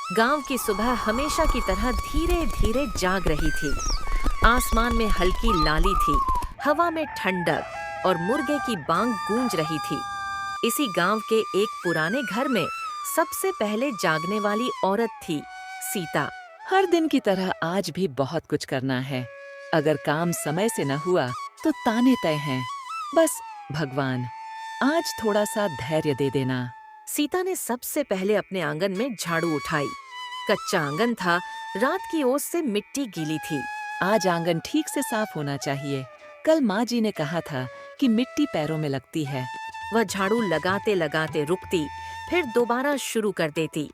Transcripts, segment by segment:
गांव की सुबह हमेशा की तरह धीरे धीरे जाग रही थी। आसमान में हल्की लाली थी, हवा में ठंडक और मुर्गे की बांग गूंज रही थी। इसी गांव के एक पुराने घर में सबसे पहले जागने वाली औरत थी सीता। हर दिन की तरह आज भी बहुत कुछ करना है। अगर काम समय से न हुआ तो ताने तय हैं। बस भगवान आज थोड़ा सा धैर्य दे देना। सीता ने सबसे पहले अपने आंगन में झाड़ू उठाई। कच्चा आंगन था, रात की ओस से मिट्टी गीली थी। आज आंगन ठीक से साफ होना चाहिए। कल माँ जी ने कहा था कि मिट्टी पैरों में लगती है। वह झाड़ू लगाते लगाते रुकती, फिर दोबारा शुरू कर देती,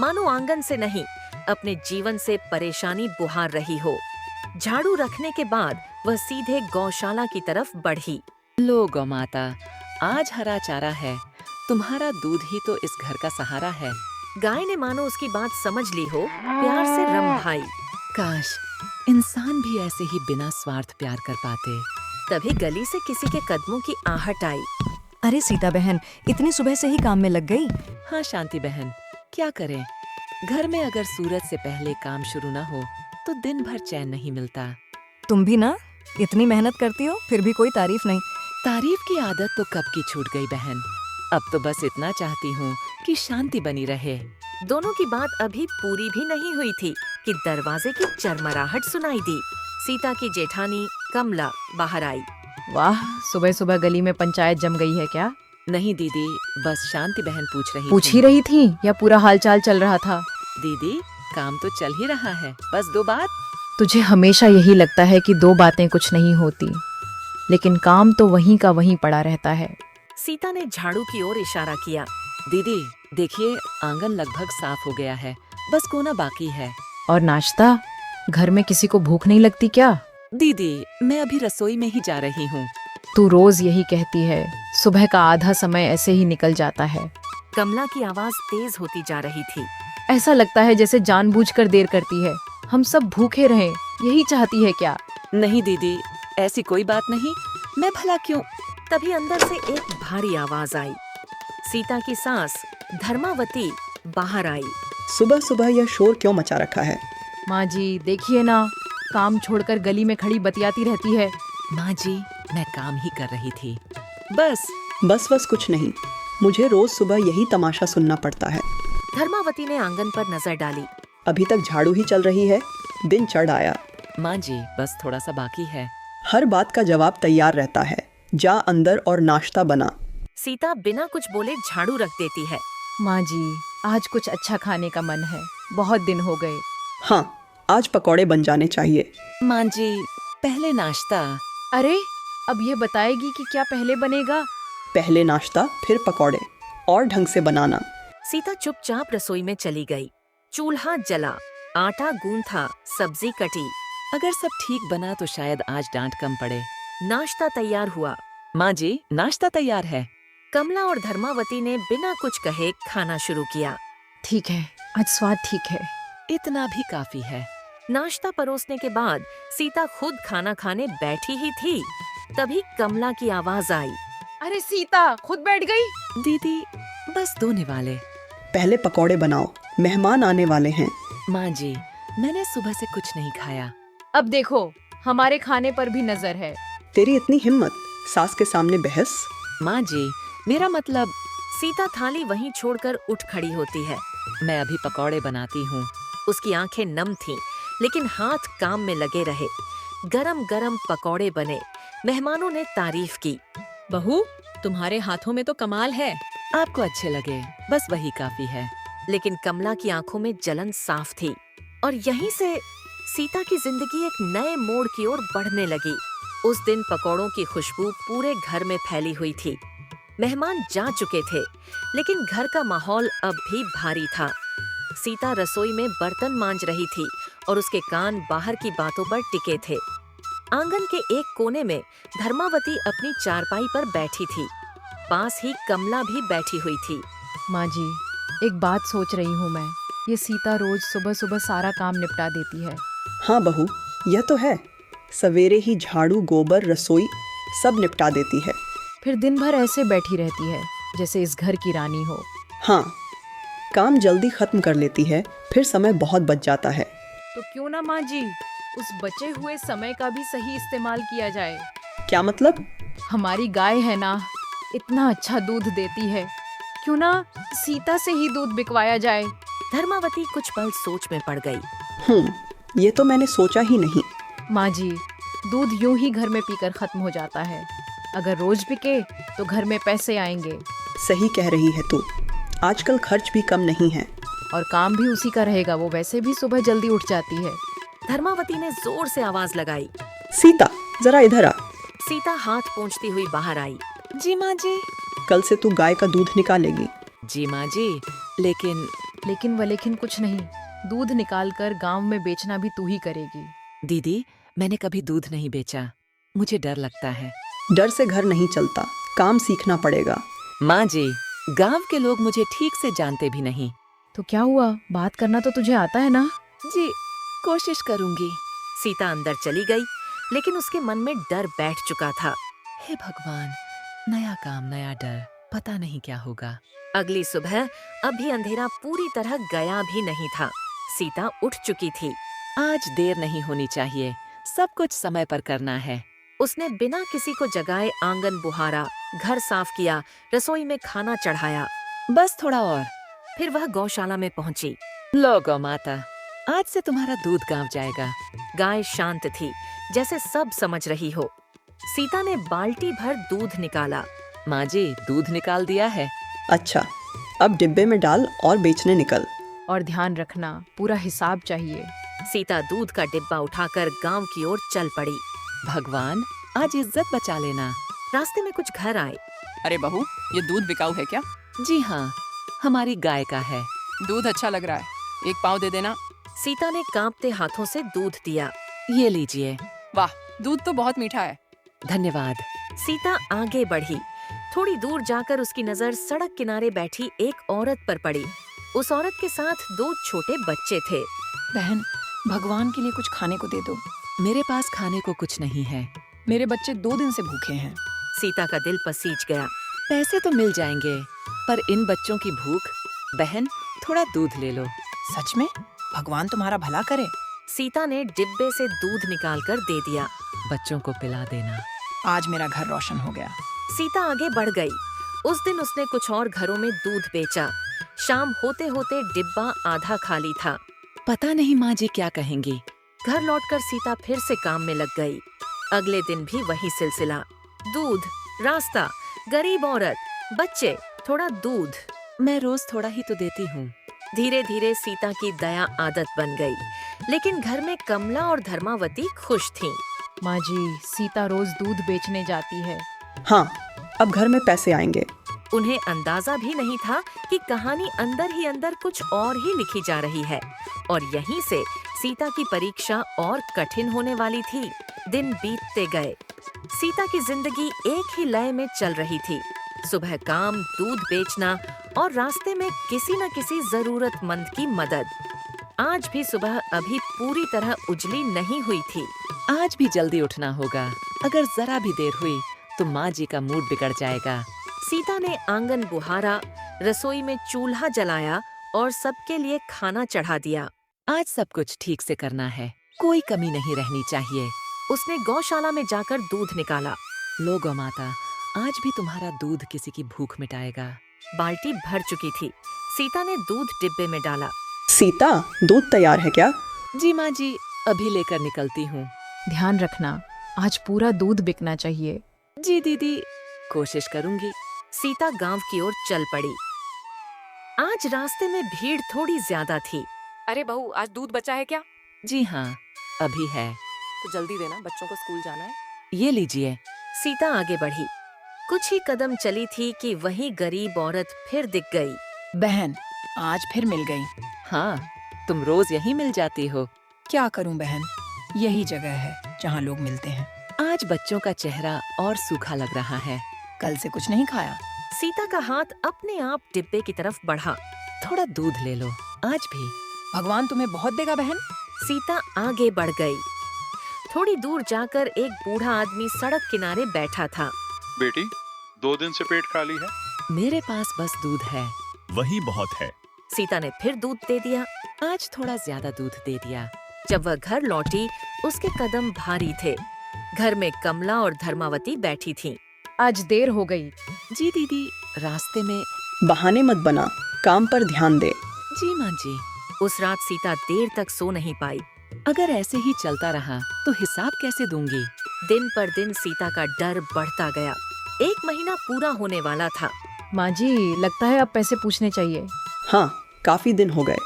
मानो आंगन से नहीं अपने जीवन से परेशानी बुहार रही हो। झाड़ू रखने के बाद वह सीधे गौशाला की तरफ बढ़ी। लो गौ माता, आज हरा चारा है। तुम्हारा दूध ही तो इस घर का सहारा है। गाय ने मानो उसकी बात समझ ली हो, प्यार से रंभाई। काश इंसान भी ऐसे ही बिना स्वार्थ प्यार कर पाते। तभी गली से किसी के कदमों की आहट आई। अरे सीता बहन, इतनी सुबह से ही काम में लग गई? हाँ शांति बहन, क्या करें। घर में अगर सूरज से पहले काम शुरू न हो तो दिन भर चैन नहीं मिलता। तुम भी ना इतनी मेहनत करती हो, फिर भी कोई तारीफ नहीं। तारीफ की आदत तो कब की छूट गई बहन। अब तो बस इतना चाहती हूँ कि शांति बनी रहे। दोनों की बात अभी पूरी भी नहीं हुई थी कि दरवाजे की चरमराहट सुनाई दी। सीता की जेठानी कमला बाहर आई। वाह, सुबह सुबह गली में पंचायत जम गई है क्या? नहीं दीदी, बस शांति बहन पूछ ही रही थी या पूरा हालचाल चल रहा था? दीदी काम तो चल ही रहा है, बस दो बात। तुझे हमेशा यही लगता है कि दो बातें कुछ नहीं होती, लेकिन काम तो वहीं का वहीं पड़ा रहता है। सीता ने झाड़ू की ओर इशारा किया। दीदी देखिए, आंगन लगभग साफ हो गया है, बस कोना बाकी है। और नाश्ता? घर में किसी को भूख नहीं लगती क्या? दीदी मैं अभी रसोई में ही जा रही हूँ। तू रोज यही कहती है, सुबह का आधा समय ऐसे ही निकल जाता है। कमला की आवाज तेज होती जा रही थी। ऐसा लगता है जैसे जानबूझकर देर करती है। हम सब भूखे रहें, यही चाहती है क्या? नहीं दीदी, ऐसी कोई बात नहीं। मैं भला क्यों? तभी अंदर से एक भारी आवाज आई। सीता की सास धर्मावती बाहर आई। सुबह सुबह यह शोर क्यों मचा रखा है? माँ जी देखिए ना, काम छोड़कर गली में खड़ी बतियाती रहती है। माँ जी मैं काम ही कर रही थी, बस। बस कुछ नहीं, मुझे रोज सुबह यही तमाशा सुनना पड़ता है। धर्मावती ने आंगन पर नजर डाली। अभी तक झाड़ू ही चल रही है, दिन चढ़ आया। माँ जी बस थोड़ा सा बाकी है। हर बात का जवाब तैयार रहता है, जा अंदर और नाश्ता बना। सीता बिना कुछ बोले झाड़ू रख देती है। माँ जी आज कुछ अच्छा खाने का मन है, बहुत दिन हो गए। हाँ, आज पकौड़े बन जाने चाहिए। माँ जी पहले नाश्ता। अरे अब ये बताएगी कि क्या पहले बनेगा? पहले नाश्ता फिर पकौड़े, और ढंग से बनाना। सीता चुपचाप रसोई में चली गई। चूल्हा जला, आटा गूंथा, सब्जी कटी। अगर सब ठीक बना तो शायद आज डांट कम पड़े। नाश्ता तैयार हुआ। माँ जी नाश्ता तैयार है। कमला और धर्मावती ने बिना कुछ कहे खाना शुरू किया। ठीक है, आज स्वाद ठीक है। इतना भी काफी है। नाश्ता परोसने के बाद सीता खुद खाना खाने बैठी ही थी, तभी कमला की आवाज आई। अरे सीता खुद बैठ गई? दीदी बस धोने वाले। पहले पकौड़े बनाओ, मेहमान आने वाले हैं। माँ जी मैंने सुबह से कुछ नहीं खाया। अब देखो हमारे खाने पर भी नजर है। तेरी इतनी हिम्मत, सास के सामने बहस? माँ जी मेरा मतलब। सीता थाली वहीं छोड़कर उठ खड़ी होती है। मैं अभी पकौड़े बनाती हूँ। उसकी आंखें नम थीं, लेकिन हाथ काम में लगे रहे। गरम गरम पकौड़े बने। मेहमानों ने तारीफ की। बहू तुम्हारे हाथों में तो कमाल है। आपको अच्छे लगे, बस वही काफी है। लेकिन कमला की आंखों में जलन साफ थी, और यहीं से सीता की जिंदगी एक नए मोड़ की ओर बढ़ने लगी। उस दिन पकौड़ों की खुशबू पूरे घर में फैली हुई थी। मेहमान जा चुके थे, लेकिन घर का माहौल अब भी भारी था। सीता रसोई में बर्तन मांज रही थी और उसके कान बाहर की बातों पर टिके थे। आंगन के एक कोने में धर्मावती अपनी चारपाई पर बैठी थी। पास ही कमला भी बैठी हुई थी। माँ जी एक बात सोच रही हूँ मैं, ये सीता रोज सुबह सुबह सारा काम निपटा देती है। हाँ बहू, यह तो है। सवेरे ही झाड़ू, गोबर, रसोई सब निपटा देती है। फिर दिन भर ऐसे बैठी रहती है जैसे इस घर की रानी हो। हाँ, काम जल्दी खत्म कर लेती है, फिर समय बहुत बच जाता है। तो क्यों ना माँ जी उस बचे हुए समय का भी सही इस्तेमाल किया जाए। क्या मतलब? हमारी गाय है ना, इतना अच्छा दूध देती है, क्यों ना सीता से ही दूध बिकवाया जाए। धर्मावती कुछ पल सोच में पड़ गई। ये तो मैंने सोचा ही नहीं। माँ जी, दूध यूं ही घर में पीकर खत्म हो जाता है, अगर रोज बिके तो घर में पैसे आएंगे सही कह रही है तू, आजकल खर्च भी कम नहीं है। और काम भी उसी का रहेगा, वो वैसे भी सुबह जल्दी उठ जाती है। धर्मावती ने जोर से आवाज लगाई। सीता, जरा इधर आ। सीता हाथ पोंछती हुई बाहर आई। जी माँ जी। कल से तू गाय का दूध निकालेगी। जी माँ जी, लेकिन लेकिन कुछ नहीं, दूध निकाल कर गाँव में बेचना भी तू ही करेगी। दीदी, मैंने कभी दूध नहीं बेचा, मुझे डर लगता है। डर से घर नहीं चलता, काम सीखना पड़ेगा। माँ जी, गांव के लोग मुझे ठीक से जानते भी नहीं। तो क्या हुआ, बात करना तो तुझे आता है ना। जी, कोशिश करूंगी। सीता अंदर चली गई, लेकिन उसके मन में डर बैठ चुका था। हे भगवान, नया काम नया डर, पता नहीं क्या होगा। अगली सुबह अभी अंधेरा पूरी तरह गया भी नहीं था। सीता उठ चुकी थी। आज देर नहीं होनी चाहिए, सब कुछ समय पर करना है। उसने बिना किसी को जगाए आंगन बुहारा, घर साफ किया, रसोई में खाना चढ़ाया। बस थोड़ा और। फिर वह गौशाला में पहुंची। लो गौ माता, आज से तुम्हारा दूध गांव जाएगा। गाय शांत थी, जैसे सब समझ रही हो। सीता ने बाल्टी भर दूध निकाला। माँ जी, दूध निकाल दिया है। अच्छा, अब डिब्बे में डाल और बेचने निकल। और ध्यान रखना, पूरा हिसाब चाहिए। सीता दूध का डिब्बा उठाकर गांव की ओर चल पड़ी। भगवान, आज इज्जत बचा लेना। रास्ते में कुछ घर आए। अरे बहू, ये दूध बिकाऊ है क्या? जी हाँ, हमारी गाय का है। दूध अच्छा लग रहा है, एक पाव दे देना। सीता ने कांपते हाथों से दूध दिया। ये लीजिए। वाह, दूध तो बहुत मीठा है। धन्यवाद। सीता आगे बढ़ी। थोड़ी दूर जाकर उसकी नजर सड़क किनारे बैठी एक औरत पर पड़ी। उस औरत के साथ 2 छोटे बच्चे थे। बहन, भगवान के लिए कुछ खाने को दे दो। मेरे पास खाने को कुछ नहीं है। मेरे बच्चे 2 दिन से भूखे हैं। सीता का दिल पसीज गया। पैसे तो मिल जाएंगे, पर इन बच्चों की भूख। बहन, थोड़ा दूध ले लो। सच में? भगवान तुम्हारा भला करे। सीता ने डिब्बे से दूध निकालकर दे दिया। बच्चों को पिला देना। आज मेरा घर रोशन हो गया। सीता आगे बढ़ गई। उस दिन उसने कुछ और घरों में दूध बेचा। शाम होते होते डिब्बा आधा खाली था। पता नहीं माँ जी क्या कहेंगी। घर लौटकर सीता फिर से काम में लग गई। अगले दिन भी वही सिलसिला। दूध, रास्ता, गरीब औरत, बच्चे, थोड़ा दूध। मैं रोज थोड़ा ही तो देती हूँ। धीरे धीरे सीता की दया आदत बन गई। लेकिन घर में कमला और धर्मावती खुश थीं। माँ जी, सीता रोज दूध बेचने जाती है। हाँ, अब घर में पैसे आएंगे। उन्हें अंदाजा भी नहीं था कि कहानी अंदर ही अंदर कुछ और ही लिखी जा रही है। और यहीं से सीता की परीक्षा और कठिन होने वाली थी। दिन बीतते गए। सीता की जिंदगी एक ही लय में चल रही थी। सुबह काम, दूध बेचना और रास्ते में किसी न किसी जरूरतमंद की मदद। आज भी सुबह अभी पूरी तरह उजली नहीं हुई थी। आज भी जल्दी उठना होगा, अगर जरा भी देर हुई तो माँ जी का मूड बिगड़ जाएगा। सीता ने आंगन बुहारा, रसोई में चूल्हा जलाया और सबके लिए खाना चढ़ा दिया। आज सब कुछ ठीक से करना है, कोई कमी नहीं रहनी चाहिए। उसने गौशाला में जाकर दूध निकाला। लो गौ माता, आज भी तुम्हारा दूध किसी की भूख मिटाएगा। बाल्टी भर चुकी थी। सीता ने दूध डिब्बे में डाला। सीता, दूध तैयार है क्या? जी माँ जी, अभी लेकर निकलती हूँ। ध्यान रखना, आज पूरा दूध बिकना चाहिए। जी दीदी, कोशिश करूँगी। सीता गांव की ओर चल पड़ी। आज रास्ते में भीड़ थोड़ी ज्यादा थी। अरे बहू, आज दूध बचा है क्या? जी हाँ, अभी है। तो जल्दी देना, बच्चों को स्कूल जाना है। ये लीजिए। सीता आगे बढ़ी। कुछ ही कदम चली थी कि वही गरीब औरत फिर दिख गई। बहन, आज फिर मिल गई। हाँ, तुम रोज यहीं मिल जाती हो। क्या करूं बहन, यही जगह है जहाँ लोग मिलते हैं। आज बच्चों का चेहरा और सूखा लग रहा है। कल से कुछ नहीं खाया। सीता का हाथ अपने आप डिब्बे की तरफ बढ़ा। थोड़ा दूध ले लो, आज भी। भगवान तुम्हें बहुत देगा बहन। सीता आगे बढ़ गई। थोड़ी दूर जाकर एक बूढ़ा आदमी सड़क किनारे बैठा था। बेटी, 2 दिन से पेट खाली है। मेरे पास बस दूध है। वही बहुत है। सीता ने फिर दूध दे दिया। आज थोड़ा ज्यादा दूध दे दिया। जब वह घर लौटी, उसके कदम भारी थे। घर में कमला और धर्मावती बैठी थीं। आज देर हो गई। जी दीदी, रास्ते में। बहाने मत बना, काम पर ध्यान दे। जी माँ जी। उस रात सीता देर तक सो नहीं पाई। अगर ऐसे ही चलता रहा तो हिसाब कैसे दूंगी? दिन पर दिन सीता का डर बढ़ता गया। 1 महीना पूरा होने वाला था। माँ जी, लगता है अब पैसे पूछने चाहिए। हाँ, काफी दिन हो गए।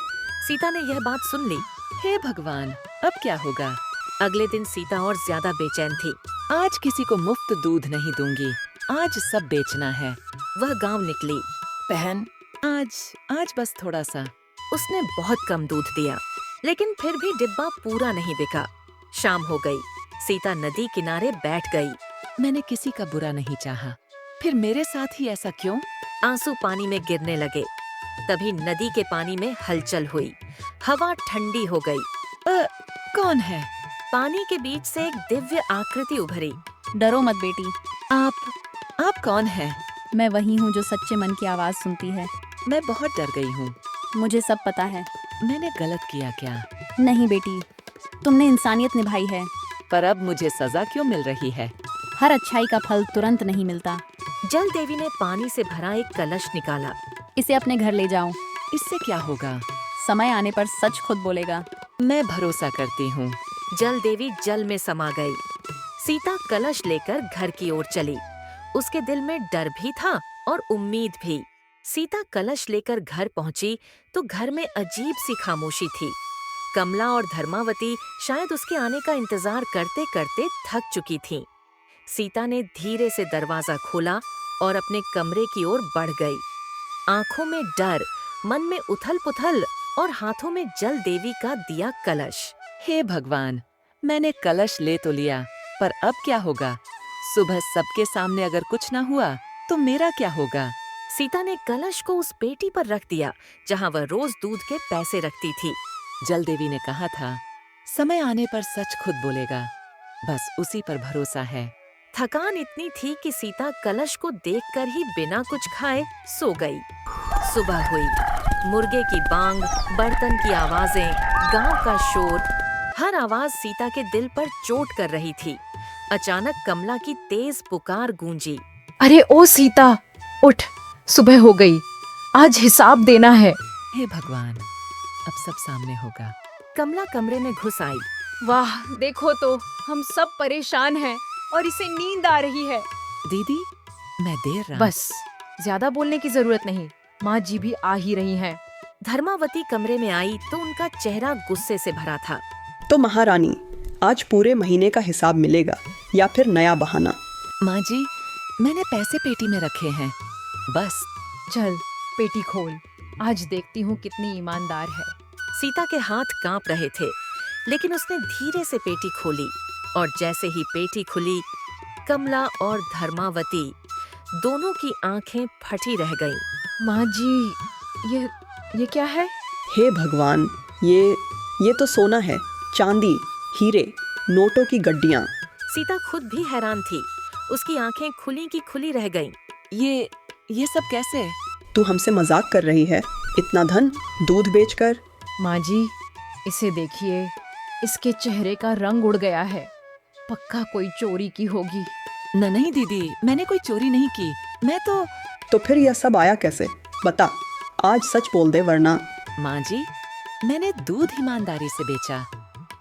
सीता ने यह बात सुन ली। हे भगवान, अब क्या होगा? अगले दिन सीता और ज्यादा बेचैन थी। आज किसी को मुफ्त दूध नहीं दूंगी। आज सब बेचना है। वह गांव निकली। बहन, आज बस थोड़ा सा। उसने बहुत कम दूध दिया, लेकिन फिर भी डिब्बा पूरा नहीं बिका। शाम हो गई। सीता नदी किनारे बैठ गई। मैंने किसी का बुरा नहीं चाहा, फिर मेरे साथ ही ऐसा क्यों? आंसू पानी में गिरने लगे। तभी नदी के पानी में हलचल हुई। हवा ठंडी हो गई। कौन है? पानी के बीच से एक दिव्य आकृति उभरी। डरो मत बेटी, आप कौन है? मैं वही हूँ जो सच्चे मन की आवाज सुनती है। मैं बहुत डर गई हूँ। मुझे सब पता है। मैंने गलत किया क्या? नहीं बेटी, तुमने इंसानियत निभाई है। पर अब मुझे सजा क्यों मिल रही है? हर अच्छाई का फल तुरंत नहीं मिलता। जल देवी ने पानी से भरा एक कलश निकाला। इसे अपने घर ले जाओ। इससे क्या होगा? समय आने पर सच खुद बोलेगा। मैं भरोसा करती हूँ। जल देवी जल में समा गई। सीता कलश लेकर घर की ओर चली। उसके दिल में डर भी था और उम्मीद भी। सीता कलश लेकर घर पहुंची तो घर में अजीब सी खामोशी थी। कमला और धर्मावती शायद उसके आने का इंतजार करते करते थक चुकी थीं। सीता ने धीरे से दरवाजा खोला और अपने कमरे की ओर बढ़ गई। आंखों में डर, मन में उथल-पुथल और हाथों में जल देवी का दिया कलश। हे भगवान, मैंने कलश ले तो लिया, पर अब क्या होगा? सुबह सबके सामने अगर कुछ न हुआ तो मेरा क्या होगा? सीता ने कलश को उस पेटी पर रख दिया जहाँ वह रोज दूध के पैसे रखती थी। जल देवी ने कहा था, समय आने पर सच खुद बोलेगा। बस उसी पर भरोसा है। थकान इतनी थी कि सीता कलश को देखकर ही बिना कुछ खाए सो गई। सुबह हुई। मुर्गे की बांग, बर्तन की आवाजें, गांव का शोर, हर आवाज सीता के दिल पर चोट कर रही थी। अचानक कमला की तेज पुकार गूंजी। अरे ओ सीता, उठ, सुबह हो गई। आज हिसाब देना है। हे भगवान, अब सब सामने होगा। कमला कमरे में घुस आई। वाह, देखो तो, हम सब परेशान हैं और इसे नींद आ रही है। दीदी, मैं देर रात। बस, ज्यादा बोलने की जरूरत नहीं। माँ जी भी आ ही रही हैं। धर्मावती कमरे में आई तो उनका चेहरा गुस्से से भरा था। तो महारानी, आज पूरे महीने का हिसाब मिलेगा या फिर नया बहाना? माँ जी, मैंने पैसे पेटी में रखे हैं। बस। चल, पेटी खोल। आज देखती हूँ कितनी ईमानदार है। सीता के हाथ कांप रहे थे, लेकिन उसने धीरे से पेटी खोली और जैसे ही पेटी खुली, कमला और धर्मावती दोनों की आंखें फटी रह गईं। माँ जी, ये क्या है? हे भगवान, ये तो सोना है, चांदी, हीरे, नोटों की गड्डियाँ। सीता खुद भी हैरान थी। उसकी आंखें खुली की खुली रह गईं। ये सब कैसे? तू हमसे मजाक कर रही है? इतना धन दूध बेचकर? माँ जी, इसे देखिए, इसके चेहरे का रंग उड़ गया है। पक्का कोई चोरी की होगी। नहीं दीदी, मैंने कोई चोरी नहीं की। मैं तो फिर यह सब आया कैसे? बता, आज सच बोल दे वरना। माँ जी, मैंने दूध ईमानदारी से बेचा,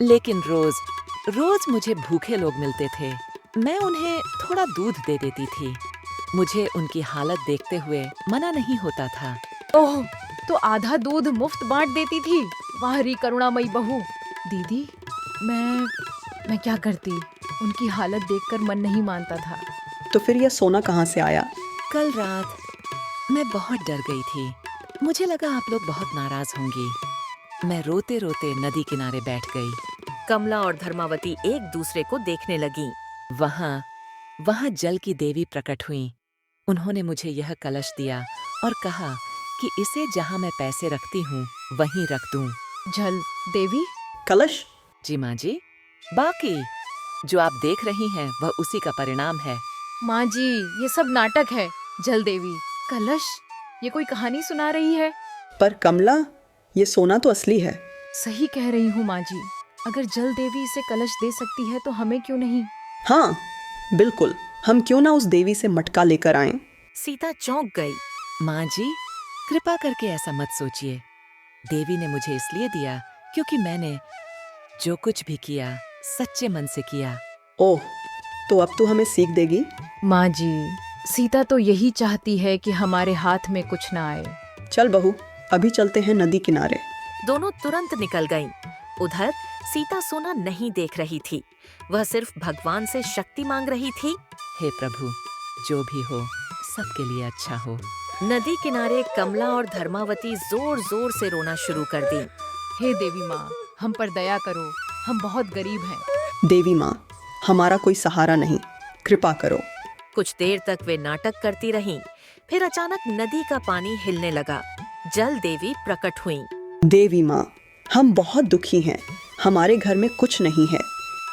लेकिन रोज मुझे भूखे लोग मिलते थे। मैं उन्हें थोड़ा दूध दे देती थी। मुझे उनकी हालत देखते हुए मना नहीं होता था। ओह, तो आधा दूध मुफ्त बांट देती थी। वाह री करुणामयी बहू। दीदी, मैं क्या करती? उनकी हालत देखकर मन नहीं मानता था। तो फिर यह सोना कहाँ से आया? कल रात मैं बहुत डर गई थी। मुझे लगा आप लोग बहुत नाराज होंगी। मैं रोते रोते नदी किनारे बैठ गई। कमला और धर्मावती एक दूसरे को देखने लगीं। वहाँ जल की देवी प्रकट हुई। उन्होंने मुझे यह कलश दिया और कहा कि इसे जहाँ मैं पैसे रखती हूँ वहीं रख दूँ। जल देवी? कलश? जी माँ जी। बाकी जो आप देख रही हैं वह उसी का परिणाम है। माँ जी, ये सब नाटक है। जल देवी, कलश, ये कोई कहानी सुना रही है? पर कमला, ये सोना तो असली है। सही कह रही हूँ माँ जी। अगर जल देवी इसे कलश दे सकती है तो हमें क्यों नहीं? हाँ बिल्कुल, हम क्यों ना उस देवी से मटका लेकर आएं। सीता चौंक गई। माँ जी, कृपा करके ऐसा मत सोचिए। देवी ने मुझे इसलिए दिया क्योंकि मैंने जो कुछ भी किया सच्चे मन से किया। ओह, तो अब तू हमें सीख देगी? माँ जी, सीता तो यही चाहती है कि हमारे हाथ में कुछ ना आए। चल बहू, अभी चलते हैं नदी किनारे। दोनों तुरंत निकल गईं। उधर सीता सोना नहीं देख रही थी, वह सिर्फ भगवान से शक्ति मांग रही थी। हे प्रभु, जो भी हो सबके लिए अच्छा हो। नदी किनारे कमला और धर्मावती जोर जोर से रोना शुरू कर दी। हे देवी माँ, हम पर दया करो, हम बहुत गरीब हैं। देवी माँ, हमारा कोई सहारा नहीं, कृपा करो। कुछ देर तक वे नाटक करती रहीं, फिर अचानक नदी का पानी हिलने लगा। जल देवी प्रकट हुईं। देवी माँ, हम बहुत दुखी हैं, हमारे घर में कुछ नहीं है।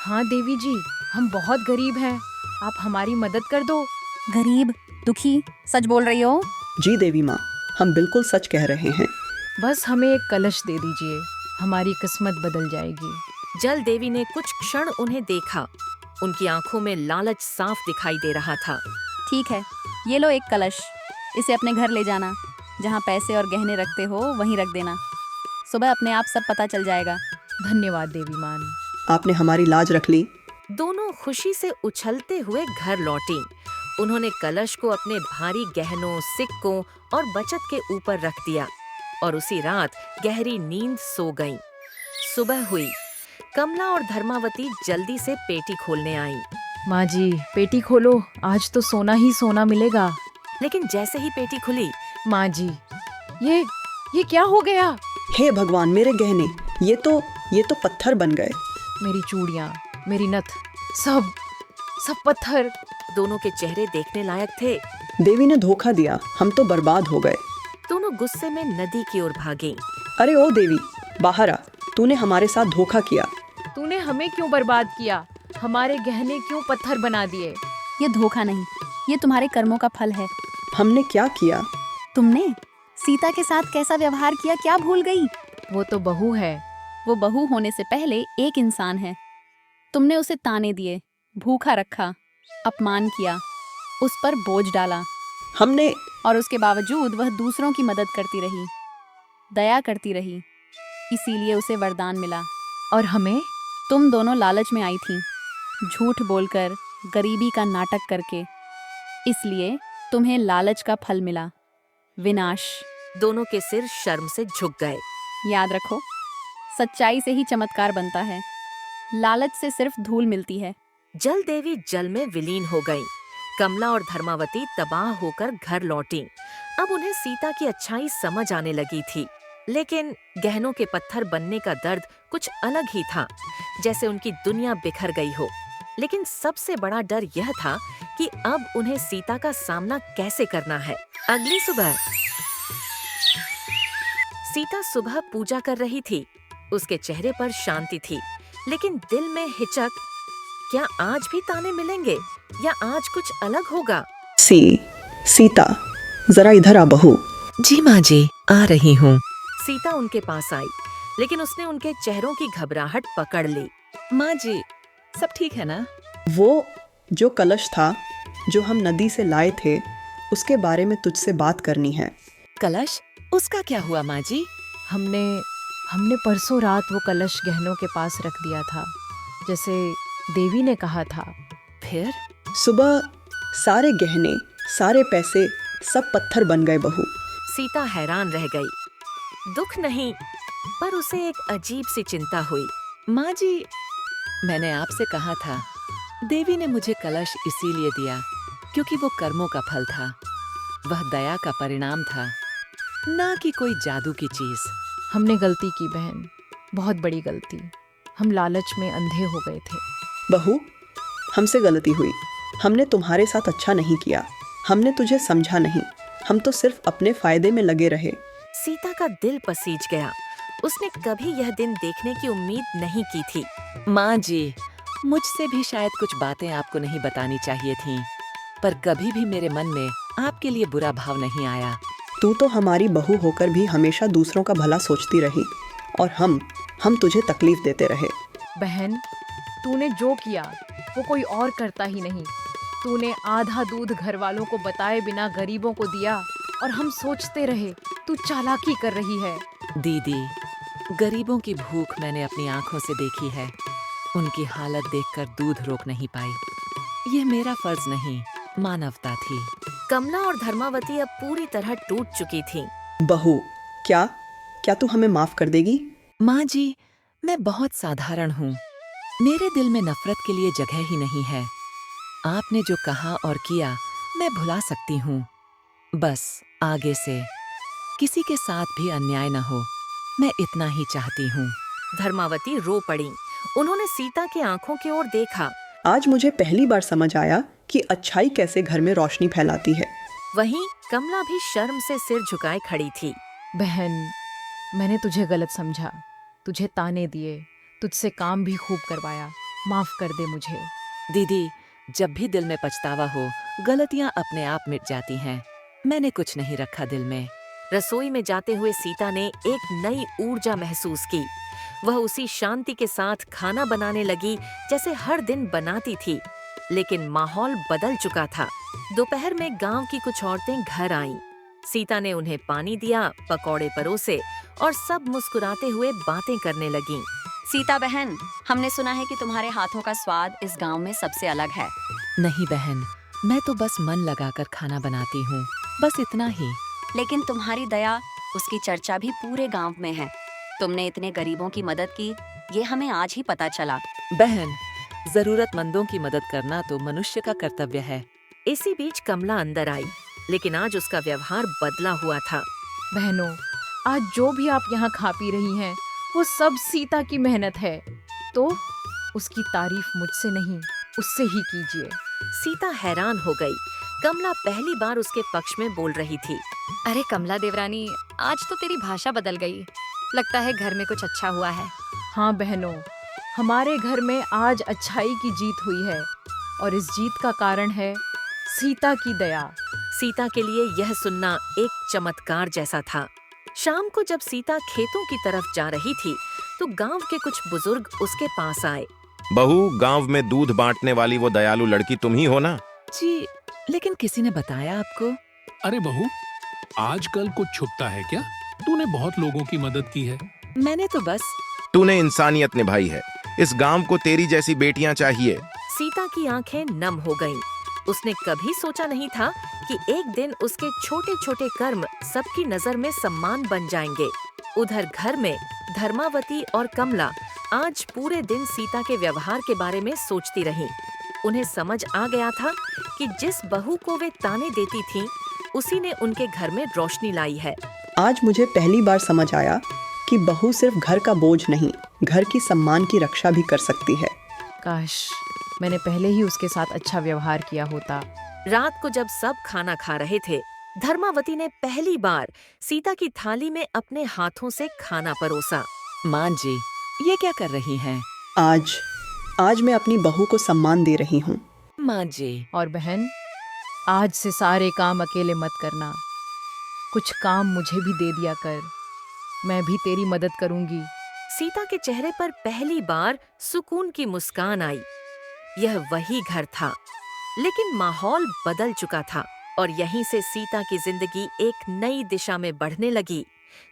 हाँ देवी जी, हम बहुत गरीब हैं, आप हमारी मदद कर दो। गरीब, दुखी, सच बोल रही हो? जी देवी माँ, हम बिल्कुल सच कह रहे हैं। बस हमें एक कलश दे दीजिए, हमारी किस्मत बदल जाएगी। जल देवी ने कुछ क्षण उन्हें देखा। उनकी आंखों में लालच साफ दिखाई दे रहा था। ठीक है, ये लो एक कलश। इसे अपने घर ले जाना। जहाँ पैसे और गहने रखते हो वहीं रख देना। सुबह अपने आप सब पता चल जाएगा। धन्यवाद देवी मान। आपने हमारी लाज रख ली। दोनों खुशी से उछलते हुए घर लौटी। उन्होंने कलश को अपने भारी गहनों, सिक्कों और बचत के ऊपर रख दिया और उसी रात गहरी नींद सो गईं। सुबह हुई। कमला और धर्मावती जल्दी से पेटी खोलने आईं। माँ जी, पेटी खोलो, आज तो सोना ही सोना मिलेगा। लेकिन जैसे ही पेटी खुली, माँ जी, ये क्या हो गया? हे भगवान, मेरे गहने, ये तो पत्थर बन गए। मेरी चूड़ियाँ, मेरी नथ, सब पत्थर। दोनों के चेहरे देखने लायक थे। देवी ने धोखा दिया, हम तो बर्बाद हो गए। दोनों गुस्से में नदी की ओर भागे। अरे ओ देवी, बाहर आ, तूने हमारे साथ धोखा किया। तूने हमें क्यों बर्बाद किया? हमारे गहने क्यों पत्थर बना दिए? ये धोखा नहीं, ये तुम्हारे कर्मों का फल है। हमने क्या किया? तुमने सीता के साथ कैसा व्यवहार किया, क्या भूल गई? वो तो बहू है। वो बहू होने से पहले एक इंसान है। तुमने उसे ताने दिए, भूखा रखा, अपमान किया, उस पर बोझ डाला हमने और उसके बावजूद वह दूसरों की मदद करती रही, दया करती रही। इसीलिए उसे वरदान मिला। और हमें? तुम दोनों लालच में आई थीं, झूठ बोलकर, गरीबी का नाटक करके। इसलिए तुम्हें लालच का फल मिला, विनाश। दोनों के सिर शर्म से झुक गए। याद रखो, सच्चाई से ही चमत्कार बनता है, लालच से सिर्फ धूल मिलती है। जल देवी जल में विलीन हो गईं। कमला और धर्मावती तबाह होकर घर लौटी। अब उन्हें सीता की अच्छाई समझ आने लगी थी, लेकिन गहनों के पत्थर बनने का दर्द कुछ अलग ही था, जैसे उनकी दुनिया बिखर गई हो। लेकिन सबसे बड़ा डर यह था कि अब उन्हें सीता का सामना कैसे करना है। अगली सुबह सीता सुबह पूजा कर रही थी। उसके चेहरे पर शांति थी, लेकिन दिल में हिचक। क्या आज भी ताने मिलेंगे या आज कुछ अलग होगा? सीता, जरा इधर आ बहू। जी माँ जी, आ रही हूँ। सीता उनके पास आई, लेकिन उसने उनके चेहरों की घबराहट पकड़ ली। माँ जी, सब ठीक है ना? वो जो कलश था जो हम नदी से लाए थे, उसके बारे में तुझसे बात करनी है। कलश, उसका क्या हुआ माँ जी? हमने परसों रात वो कलश गहनों के पास रख दिया था, जैसे देवी ने कहा था। फिर? सुबह सारे गहने, सारे पैसे सब पत्थर बन गए बहू। सीता हैरान रह गई। दुख नहीं, पर उसे एक अजीब सी चिंता हुई। माँ जी, मैंने आपसे कहा था, देवी ने मुझे कलश इसीलिए दिया क्योंकि वो कर्मों का फल था, वह दया का परिणाम था, ना कि कोई जादू की चीज। हमने गलती की बहन, बहुत बड़ी गलती। हम लालच में अंधे हो गए थे। बहू, हमसे गलती हुई, हमने तुम्हारे साथ अच्छा नहीं किया, हमने तुझे समझा नहीं, हम तो सिर्फ अपने फायदे में लगे रहे। सीता का दिल पसीज गया। उसने कभी यह दिन देखने की उम्मीद नहीं की थी। माँ जी, मुझसे भी शायद कुछ बातें आपको नहीं बतानी चाहिए थीं, पर कभी भी मेरे मन में आपके लिए बुरा भाव नहीं आया। तू तो हमारी बहू होकर भी हमेशा दूसरों का भला सोचती रही और हम तुझे तकलीफ देते रहे। बहन, तूने जो किया वो कोई और करता ही नहीं। तूने आधा दूध घर वालों को बताए बिना गरीबों को दिया और हम सोचते रहे तू चालाकी कर रही है। दीदी, गरीबों की भूख मैंने अपनी आंखों से देखी है। उनकी हालत देखकर दूध रोक नहीं पाई। ये मेरा फर्ज नहीं, मानवता थी। कमला और धर्मावती अब पूरी तरह टूट चुकी थीं। बहू, क्या तू हमें माफ कर देगी? माँ जी, मैं बहुत साधारण हूँ। मेरे दिल में नफरत के लिए जगह ही नहीं है। आपने जो कहा और किया मैं भुला सकती हूँ। बस आगे से किसी के साथ भी अन्याय न हो, मैं इतना ही चाहती हूँ। धर्मावती रो पड़ी। उन्होंने सीता की आंखों की ओर देखा। आज मुझे पहली बार समझ आया कि अच्छाई कैसे घर में रोशनी फैलाती है। वहीं कमला भी शर्म से सिर झुकाए खड़ी थी। बहन, मैंने तुझे गलत समझा, तुझे ताने दिए, तुझसे काम भी खूब करवाया। माफ कर दे मुझे। दीदी, जब भी दिल में पछतावा हो, गलतियाँ अपने आप मिट जाती हैं। मैंने कुछ नहीं रखा दिल में। रसोई में जाते हुए सीता ने एक नई ऊर्जा महसूस की। वह उसी शांति के साथ खाना बनाने लगी जैसे हर दिन बनाती थी। लेकिन माहौल बदल चुका था। दोपहर में गांव की कुछ औरतें घर आईं। सीता ने उन्हें पानी दिया, पकौड़े परोसे और सब मुस्कुराते हुए बातें करने लगीं। सीता बहन, हमने सुना है कि तुम्हारे हाथों का स्वाद इस गांव में सबसे अलग है। नहीं बहन, मैं तो बस मन लगाकर खाना बनाती हूँ, बस इतना ही। लेकिन तुम्हारी दया, उसकी चर्चा भी पूरे गांव में है। तुमने इतने गरीबों की मदद की, ये हमें आज ही पता चला। बहन, जरूरतमंदों की मदद करना तो मनुष्य का कर्तव्य है। इसी बीच कमला अंदर आई, लेकिन आज उसका व्यवहार बदला हुआ था। बहनों, आज जो भी आप यहाँ खा पी रही हैं, वो सब सीता की मेहनत है। तो उसकी तारीफ मुझसे नहीं, उससे ही कीजिए। सीता हैरान हो गई। कमला पहली बार उसके पक्ष में बोल रही थी। अरे कमला देवरानी, आज तो तेरी भाषा बदल गई। लगता है घर में कुछ अच्छा हुआ है। हाँ बहनों, हमारे घर में आज अच्छाई की जीत हुई है और इस जीत का कारण है सीता की दया। सीता के लिए यह सुनना एक चमत्कार जैसा था। शाम को जब सीता खेतों की तरफ जा रही थी तो गांव के कुछ बुजुर्ग उसके पास आए। बहू, गांव में दूध बांटने वाली वो दयालु लड़की तुम ही हो ना? जी, लेकिन किसी ने बताया आपको? अरे बहू, आजकल कुछ छुपता है क्या? तूने बहुत लोगों की मदद की है। मैंने तो बस। तूने इंसानियत निभाई है। इस गांव को तेरी जैसी बेटियां चाहिए। सीता की आंखें नम हो गईं। उसने कभी सोचा नहीं था कि एक दिन उसके छोटे छोटे कर्म सबकी नजर में सम्मान बन जाएंगे। उधर घर में धर्मावती और कमला आज पूरे दिन सीता के व्यवहार के बारे में सोचती रहीं। उन्हें समझ आ गया था कि जिस बहू को वे ताने देती थीं, उसी ने उनके घर में रोशनी लाई है। आज मुझे पहली बार समझ आया कि बहू सिर्फ घर का बोझ नहीं, घर की सम्मान की रक्षा भी कर सकती है। काश मैंने पहले ही उसके साथ अच्छा व्यवहार किया होता। रात को जब सब खाना खा रहे थे, धर्मावती ने पहली बार सीता की थाली में अपने हाथों से खाना परोसा। माँ जी, ये क्या कर रही हैं? आज मैं अपनी बहू को सम्मान दे रही हूँ। माँ जी। और बहन, आज से सारे काम अकेले मत करना। कुछ काम मुझे भी दे दिया कर, मैं भी तेरी मदद करूंगी। सीता के चेहरे पर पहली बार सुकून की मुस्कान आई। यह वही घर था, लेकिन माहौल बदल चुका था और यहीं से सीता की जिंदगी एक नई दिशा में बढ़ने लगी,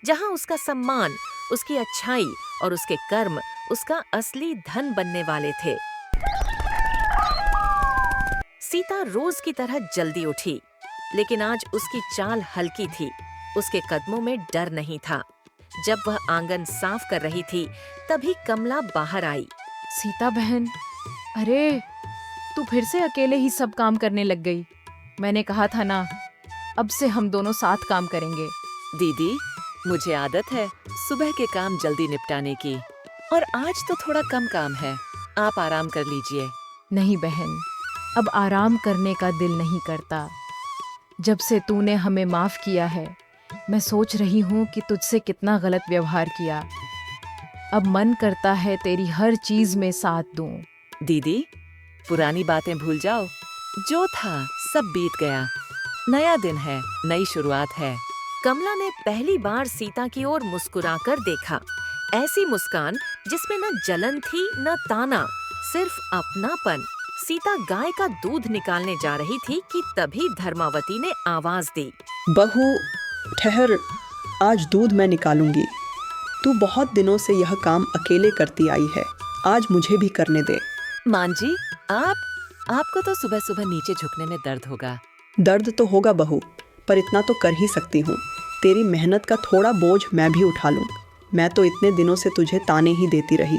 जहां उसका सम्मान, उसकी अच्छाई और उसके कर्म उसका असली धन बनने वाले थे। सीता रोज की तरह जल्दी उठी, लेकिन आज उसकी चाल हल्की थी। उसके कदमों में डर नहीं था। जब वह आंगन साफ कर रही थी, तभी कमला बाहर आई। सीता बहन, अरे तू फिर से अकेले ही सब काम करने लग गई। मैंने कहा था ना, अब से हम दोनों साथ काम करेंगे। दीदी, मुझे आदत है सुबह के काम जल्दी निपटाने की, और आज तो थोड़ा कम काम है। आप आराम कर लीजिए। नहीं बहन, अब आराम करने का दिल नहीं करता। जब से तूने हमें माफ किया है, मैं सोच रही हूँ कि तुझसे कितना गलत व्यवहार किया। अब मन करता है तेरी हर चीज में साथ दूं। दीदी, पुरानी बातें भूल जाओ। जो था सब बीत गया। नया दिन है, नई शुरुआत है। कमला ने पहली बार सीता की ओर मुस्कुराकर देखा। ऐसी मुस्कान जिसमें न जलन थी न ताना, सिर्फ अपनापन। सीता गाय का दूध निकालने जा रही थी कि तभी धर्मावती ने आवाज दी, बहू ठहर, आज दूध मैं निकालूंगी। तू बहुत दिनों से यह काम अकेले करती आई है, आज मुझे भी करने दे। मां जी, आपको तो सुबह सुबह नीचे झुकने में दर्द होगा। दर्द तो होगा बहू, पर इतना तो कर ही सकती हूँ। तेरी मेहनत का थोड़ा बोझ मैं भी उठा लूँ। मैं तो इतने दिनों से तुझे ताने ही देती रही।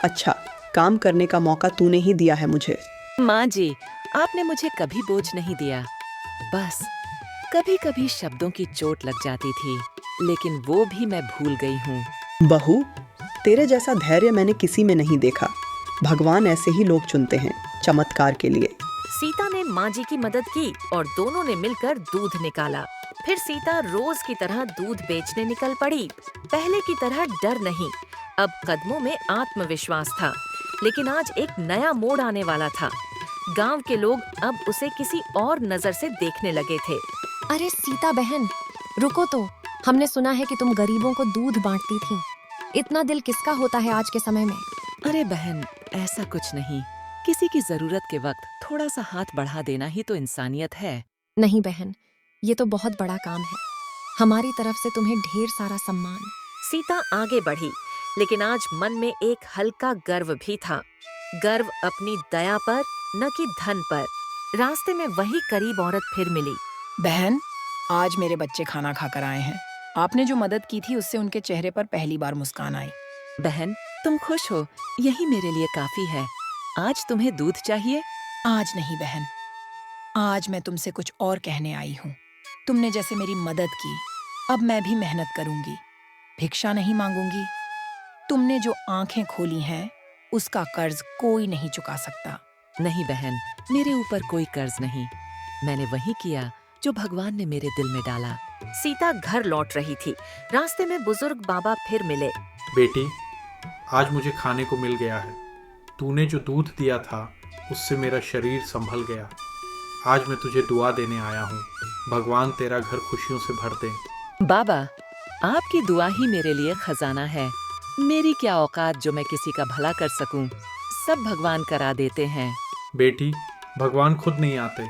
अच्छा, काम करने का मौका तूने ही दिया है मुझे। माँ जी, आपने मुझे कभी बोझ नहीं दिया। बस कभी कभी शब्दों की चोट लग जाती थी, लेकिन वो भी मैं भूल गई हूँ। बहू, तेरे जैसा धैर्य मैंने किसी में नहीं देखा। भगवान ऐसे ही लोग चुनते हैं चमत्कार के लिए। सीता ने माँ जी की मदद की और दोनों ने मिलकर दूध निकाला। फिर सीता रोज की तरह दूध बेचने निकल पड़ी। पहले की तरह डर नहीं, अब कदमों में आत्मविश्वास था। लेकिन आज एक नया मोड़ आने वाला था। गांव के लोग अब उसे किसी और नजर से देखने लगे थे। अरे सीता बहन, रुको तो। हमने सुना है कि तुम गरीबों को दूध बांटती थी। इतना दिल किसका होता है आज के समय में? अरे बहन, ऐसा कुछ नहीं। किसी की जरूरत के वक्त थोड़ा सा हाथ बढ़ा देना ही तो इंसानियत है। नहीं बहन, ये तो बहुत बड़ा काम है। हमारी तरफ से तुम्हें ढेर सारा सम्मान। सीता आगे बढ़ी, लेकिन आज मन में एक हल्का गर्व भी था। गर्व अपनी दया पर, न कि धन पर। रास्ते में वही करीब औरत फिर मिली। बहन, आज मेरे बच्चे खाना खाकर आए हैं। आपने जो मदद की थी उससे उनके चेहरे पर पहली बार मुस्कान आई। बहन, तुम खुश हो, यही मेरे लिए काफी है। आज तुम्हें दूध चाहिए? आज नहीं बहन, आज मैं तुमसे कुछ और कहने आई हूँ। तुमने जैसे मेरी मदद की, अब मैं भी मेहनत करूंगी। भिक्षा नहीं मांगूंगी। तुमने जो आंखें खोली हैं, उसका कर्ज कोई नहीं चुका सकता। नहीं बहन, मेरे ऊपर कोई कर्ज नहीं। मैंने वही किया जो भगवान ने मेरे दिल में डाला। सीता घर लौट रही थी। रास्ते में बुजुर्ग बाबा फिर मिले। बेटी, आज मुझे खाने को मिल गया है। तूने जो दूध दिया था उससे मेरा शरीर संभल गया। आज मैं तुझे दुआ देने आया हूँ। भगवान तेरा घर खुशियों से भर दे। बाबा, आपकी दुआ ही मेरे लिए खजाना है। मेरी क्या औकात जो मैं किसी का भला कर सकूं। सब भगवान करा देते हैं। बेटी, भगवान खुद नहीं आते,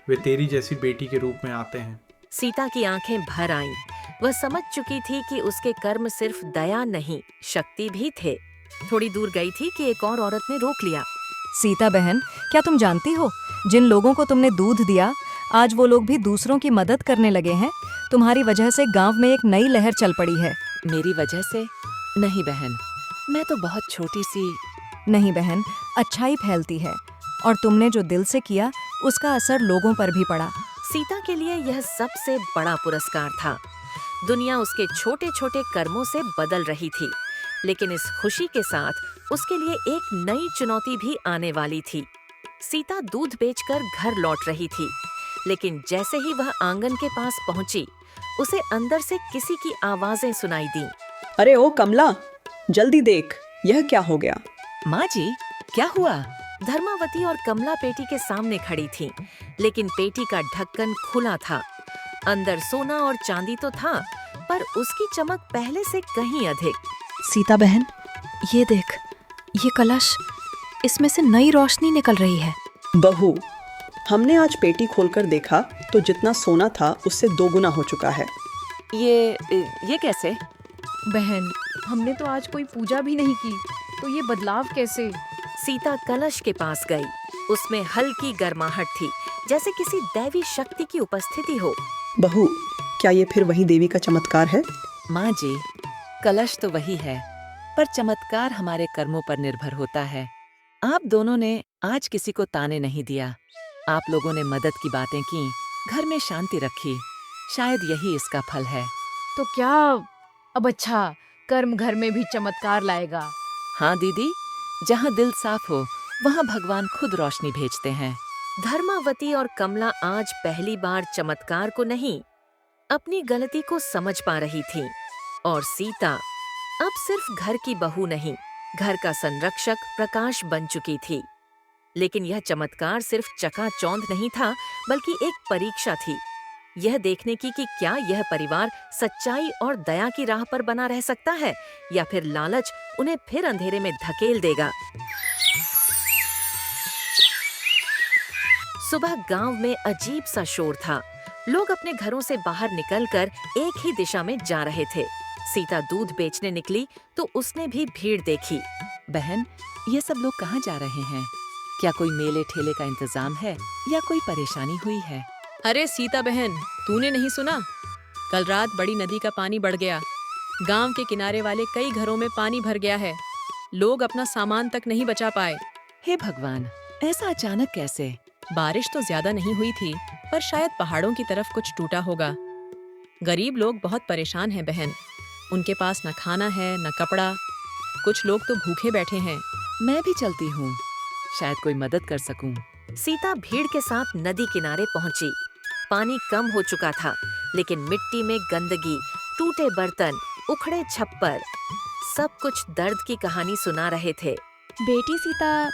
वे तेरी जैसी बेटी के रूप में आते हैं। सीता की आंखें भर आईं। वह समझ चुकी थी कि उसके कर्म सिर्फ दया नहीं, शक्ति भी थे। थोड़ी दूर गई थी कि एक और औरत ने रोक लिया। सीता बहन, क्या तुम जानती हो, जिन लोगों को तुमने दूध दिया, आज वो लोग भी दूसरों की मदद करने लगे हैं। तुम्हारी वजह से गांव में एक नई लहर चल पड़ी है। मेरी वजह से? नहीं बहन, मैं तो बहुत छोटी सी। नहीं बहन, अच्छाई फैलती है, और तुमने जो दिल से किया उसका असर लोगों पर भी पड़ा। सीता के लिए यह सबसे बड़ा पुरस्कार था। दुनिया उसके छोटे छोटे कर्मों से बदल रही थी, लेकिन इस खुशी के साथ उसके लिए एक नई चुनौती भी आने वाली थी। सीता दूध बेचकर घर लौट रही थी, लेकिन जैसे ही वह आंगन के पास पहुंची, उसे अंदर से किसी की आवाजें सुनाई दी। अरे ओ कमला, जल्दी देख, यह क्या हो गया? माँ जी, क्या हुआ? धर्मावती और कमला पेटी के सामने खड़ी थीं, लेकिन पेटी का ढक्कन खुला था। अंदर सोना और चांदी तो था, पर उसकी चमक पहले से कहीं अधिक। सीता बहन, ये देख, ये कलश, इसमें से नई रोशनी निकल रही है। बहू, हमने आज पेटी खोलकर देखा तो जितना सोना था उससे 2 गुना हो चुका है। ये कैसे? बहन, हमने तो आज कोई पूजा भी नहीं की, तो ये बदलाव कैसे? सीता कलश के पास गई। उसमें हल्की गर्माहट थी, जैसे किसी दैवी शक्ति की उपस्थिति हो। बहू, क्या ये फिर वही देवी का चमत्कार है? माँ जी, कलश तो वही है, पर चमत्कार हमारे कर्मों पर निर्भर होता है। आप दोनों ने आज किसी को ताने नहीं दिया। आप लोगों ने मदद की बातें की, घर में शांति रखी। शायद यही इसका फल है। तो क्या अब अच्छा कर्म घर में भी चमत्कार लाएगा? हाँ दीदी, जहाँ दिल साफ हो वहाँ भगवान खुद रोशनी भेजते हैं। धर्मावती और कमला आज पहली बार चमत्कार को नहीं, अपनी गलती को समझ पा रही थीं। और सीता अब सिर्फ घर की बहू नहीं, घर का संरक्षक प्रकाश बन चुकी थी। लेकिन यह चमत्कार सिर्फ चकाचौंध नहीं था, बल्कि एक परीक्षा थी। यह देखने की कि क्या यह परिवार सच्चाई और दया की राह पर बना रह सकता है या फिर लालच उन्हें फिर अंधेरे में धकेल देगा। सुबह गांव में अजीब सा शोर था। लोग अपने घरों से बाहर निकलकर एक ही दिशा में जा रहे थे। सीता दूध बेचने निकली तो उसने भी भीड़ देखी। बहन, ये सब लोग कहाँ जा रहे हैं? क्या कोई मेले ठेले का इंतजाम है या कोई परेशानी हुई है? अरे सीता बहन, तूने नहीं सुना? कल रात बड़ी नदी का पानी बढ़ गया। गांव के किनारे वाले कई घरों में पानी भर गया है। लोग अपना सामान तक नहीं बचा पाए। हे भगवान, ऐसा अचानक कैसे? बारिश तो ज्यादा नहीं हुई थी, पर शायद पहाड़ों की तरफ कुछ टूटा होगा। गरीब लोग बहुत परेशान हैं बहन। उनके पास न खाना है न कपड़ा। कुछ लोग तो भूखे बैठे हैं। मैं भी चलती हूँ, शायद कोई मदद कर सकूं। सीता भीड़ के साथ नदी किनारे पहुंची। पानी कम हो चुका था, लेकिन मिट्टी में गंदगी, टूटे बर्तन, उखड़े छप्पर, सब कुछ दर्द की कहानी सुना रहे थे। बेटी सीता,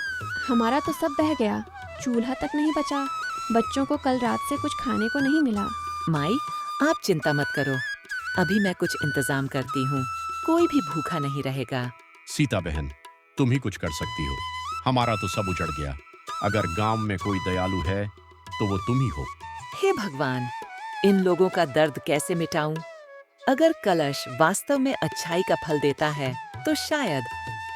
हमारा तो सब बह गया। चूल्हा तक नहीं बचा। बच्चों को कल रात से कुछ खाने को नहीं मिला। माई, आप चिंता मत करो, अभी मैं कुछ इंतजाम करती हूँ। कोई भी भूखा नहीं रहेगा। सीता बहन, तुम ही कुछ कर सकती हो। हमारा तो सब उजड़ गया। अगर गांव में कोई दयालु है तो वो तुम ही हो। हे भगवान, इन लोगों का दर्द कैसे मिटाऊं? अगर कलश वास्तव में अच्छाई का फल देता है तो शायद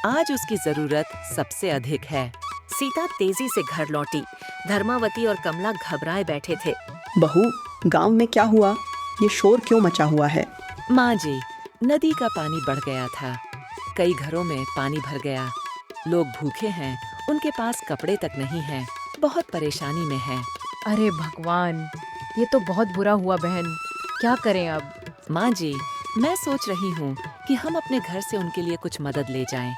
आज उसकी जरूरत सबसे अधिक है। सीता तेजी से घर लौटी। धर्मावती और कमला घबराए बैठे थे। बहू, गांव में क्या हुआ? ये शोर क्यों मचा हुआ है? माँ जी, नदी का पानी बढ़ गया था। कई घरों में पानी भर गया। लोग भूखे हैं, उनके पास कपड़े तक नहीं हैं। बहुत परेशानी में हैं। अरे भगवान, ये तो बहुत बुरा हुआ बहन। क्या करें अब? माँ जी, मैं सोच रही हूँ कि हम अपने घर से उनके लिए कुछ मदद ले जाएं।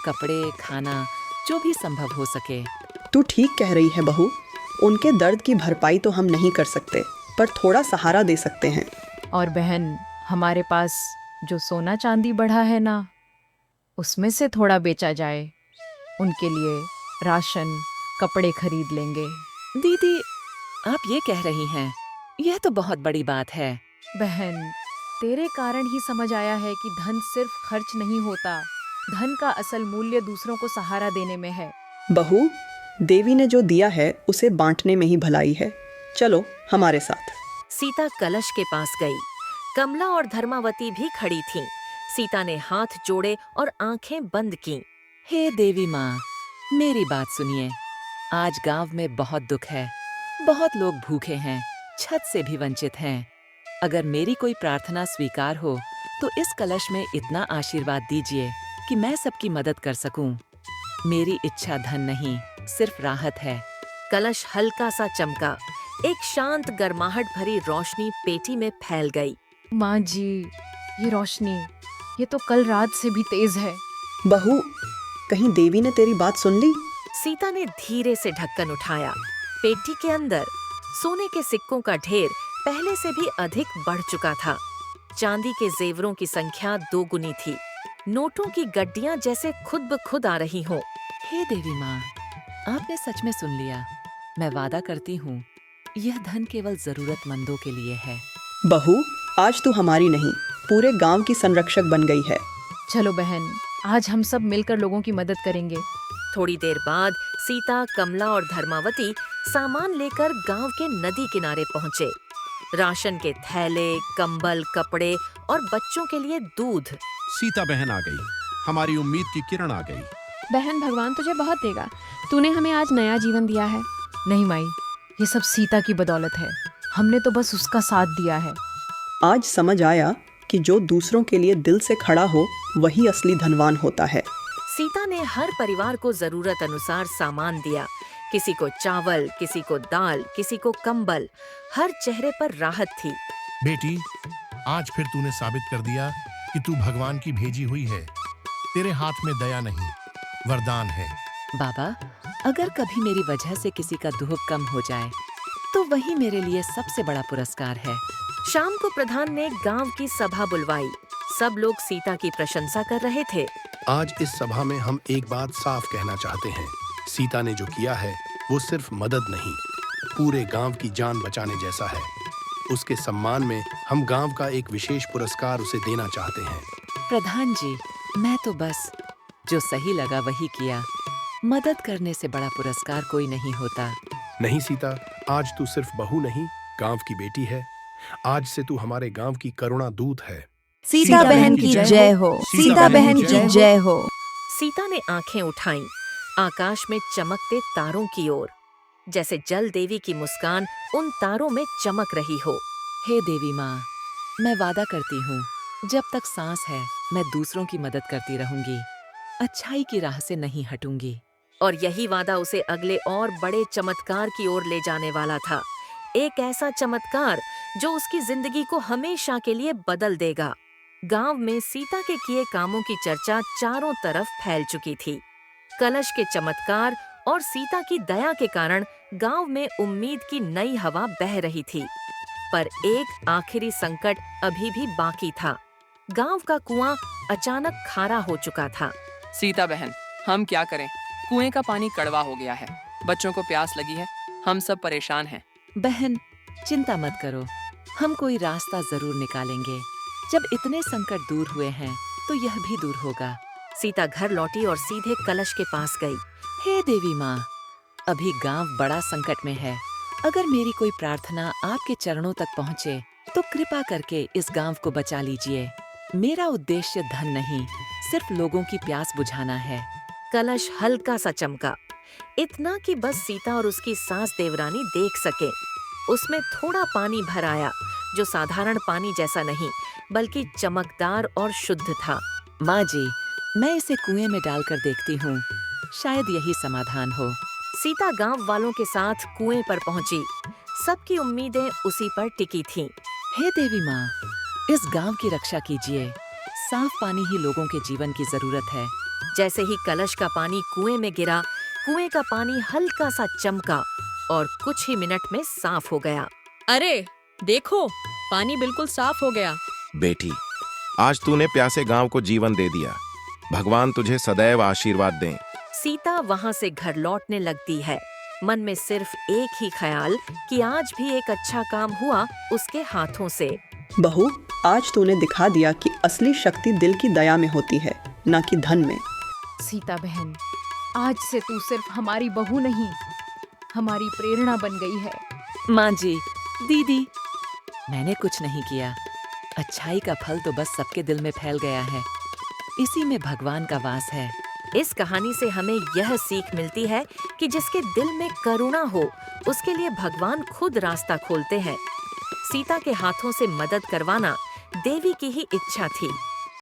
कपड़े, खाना, जो भी संभव हो सके। तू ठीक कह रही है बहू। उनके दर्द की भरपाई तो हम नहीं कर सकते, पर थोड़ा सहारा दे सकते हैं। और बहन, हमारे पास जो सोना चांदी बढ़ा है ना, उसमें से थोड़ा बेचा जाए। उनके लिए राशन, कपड़े खरीद लेंगे। दीदी, आप ये कह रही हैं? यह तो बहुत बड़ी बात है। बहन, तेरे कारण ही समझ आया है कि धन सिर्फ खर्च नहीं होता। धन का असल मूल्य दूसरों को सहारा देने में है। बहू, देवी ने जो दिया है उसे बांटने में ही भलाई है। चलो हमारे साथ। सीता कलश के पास गई। कमला और धर्मावती भी खड़ी थीं। सीता ने हाथ जोड़े और आंखें बंद कीं। हे देवी माँ, मेरी बात सुनिए। आज गांव में बहुत दुख है। बहुत लोग भूखे हैं, छत से भी वंचित हैं। अगर मेरी कोई प्रार्थना स्वीकार हो तो इस कलश में इतना आशीर्वाद दीजिए कि मैं सबकी मदद कर सकूं। मेरी इच्छा धन नहीं, सिर्फ राहत है। कलश हल्का सा चमका। एक शांत गर्माहट भरी रोशनी पेटी में फैल गई। माँ जी, ये रोशनी, ये तो कल रात से भी तेज है। बहू, कहीं देवी ने तेरी बात सुन ली? सीता ने धीरे से ढक्कन उठाया। पेटी के अंदर सोने के सिक्कों का ढेर पहले से भी अधिक बढ़ चुका था। चांदी के जेवरों की संख्या 2 गुनी थी। नोटों की गड्डियां जैसे खुद ब खुद आ रही हों। हे देवी माँ, आपने सच में सुन लिया। मैं वादा करती हूँ, यह धन केवल जरूरतमंदों के लिए है। बहू, आज तू हमारी नहीं, पूरे गांव की संरक्षक बन गई है। चलो बहन, आज हम सब मिलकर लोगों की मदद करेंगे। थोड़ी देर बाद सीता, कमला और धर्मावती सामान लेकर गांव के नदी किनारे पहुंचे। राशन के थैले, कंबल, कपड़े और बच्चों के लिए दूध। सीता बहन आ गई। हमारी उम्मीद की किरण आ गई। बहन, भगवान तुझे बहुत देगा। तूने हमें आज नया जीवन दिया है। नहीं माई, ये सब सीता की बदौलत है। हमने तो बस उसका साथ दिया है। आज समझ आया कि जो दूसरों के लिए दिल से खड़ा हो वही असली धनवान होता है। सीता ने हर परिवार को जरूरत अनुसार सामान दिया। किसी को चावल, किसी को दाल, किसी को कंबल। हर चेहरे पर राहत थी। बेटी, आज फिर तूने साबित कर दिया कि तू भगवान की भेजी हुई है। तेरे हाथ में दया नहीं, वरदान है। बाबा, अगर कभी मेरी वजह से किसी का दुख कम हो जाए तो वही मेरे लिए सबसे बड़ा पुरस्कार है। शाम को प्रधान ने गांव की सभा बुलवाई। सब लोग सीता की प्रशंसा कर रहे थे। आज इस सभा में हम एक बात साफ कहना चाहते हैं। सीता ने जो किया है वो सिर्फ मदद नहीं, पूरे गांव की जान बचाने जैसा है। उसके सम्मान में हम गांव का एक विशेष पुरस्कार उसे देना चाहते हैं। प्रधान जी, मैं तो बस जो सही लगा वही किया। मदद करने से बड़ा पुरस्कार कोई नहीं होता। नहीं सीता, आज तू सिर्फ बहू नहीं, गांव की बेटी है। आज से तू हमारे गांव की करुणा दूत है। सीता बहन की जय हो, सीता बहन की जय हो। सीता ने आंखें उठाईं आकाश में चमकते तारों की ओर, जैसे जल देवी की मुस्कान उन तारों में चमक रही हो। हे देवी माँ, मैं वादा करती हूँ, जब तक सांस है मैं दूसरों की मदद करती रहूंगी, अच्छाई की राह से नहीं हटूंगी। और यही वादा उसे अगले और बड़े चमत्कार की ओर ले जाने वाला था। एक ऐसा चमत्कार जो उसकी जिंदगी को हमेशा के लिए बदल देगा। गांव में सीता के किए कामों की चर्चा चारों तरफ फैल चुकी थी। कलश के चमत्कार और सीता की दया के कारण गांव में उम्मीद की नई हवा बह रही थी। पर एक आखिरी संकट अभी भी बाकी था। गांव का कुआं अचानक खारा हो चुका था। सीता बहन, हम क्या करें? कुएं का पानी कड़वा हो गया है, बच्चों को प्यास लगी है, हम सब परेशान हैं। बहन, चिंता मत करो, हम कोई रास्ता जरूर निकालेंगे। जब इतने संकट दूर हुए हैं तो यह भी दूर होगा। सीता घर लौटी और सीधे कलश के पास गई। हे देवी माँ, अभी गांव बड़ा संकट में है। अगर मेरी कोई प्रार्थना आपके चरणों तक पहुँचे तो कृपा करके इस गांव को बचा लीजिए। मेरा उद्देश्य धन नहीं, सिर्फ लोगों की प्यास बुझाना है। कलश हल्का सा चमका, इतना कि बस सीता और उसकी सास देवरानी देख सके। उसमें थोड़ा पानी भर आया, जो साधारण पानी जैसा नहीं बल्कि चमकदार और शुद्ध था। माँ जी, मैं इसे कुएं में डालकर देखती हूँ, शायद यही समाधान हो। सीता गांव वालों के साथ कुएं पर पहुंची। सबकी उम्मीदें उसी पर टिकी थीं। हे देवी माँ, इस गांव की रक्षा कीजिए। साफ पानी ही लोगों के जीवन की जरूरत है। जैसे ही कलश का पानी कुएं में गिरा, कुएं का पानी हल्का सा चमका और कुछ ही मिनट में साफ हो गया। अरे देखो, पानी बिल्कुल साफ हो गया। बेटी, आज तूने प्यासे गांव को जीवन दे दिया। भगवान तुझे सदैव आशीर्वाद दें। सीता वहां से घर लौटने लगती है, मन में सिर्फ एक ही ख्याल कि आज भी एक अच्छा काम हुआ उसके हाथों से। बहू, आज तूने दिखा दिया कि असली शक्ति दिल की दया में होती है, न कि धन में। सीता बहन, आज से तू सिर्फ हमारी बहू नहीं, हमारी प्रेरणा बन गई है। माँ जी, दीदी, मैंने कुछ नहीं किया। अच्छाई का फल तो बस सबके दिल में फैल गया है। इसी में भगवान का वास है। इस कहानी से हमें यह सीख मिलती है कि जिसके दिल में करुणा हो, उसके लिए भगवान खुद रास्ता खोलते हैं। सीता के हाथों से मदद करवाना देवी की ही इच्छा थी।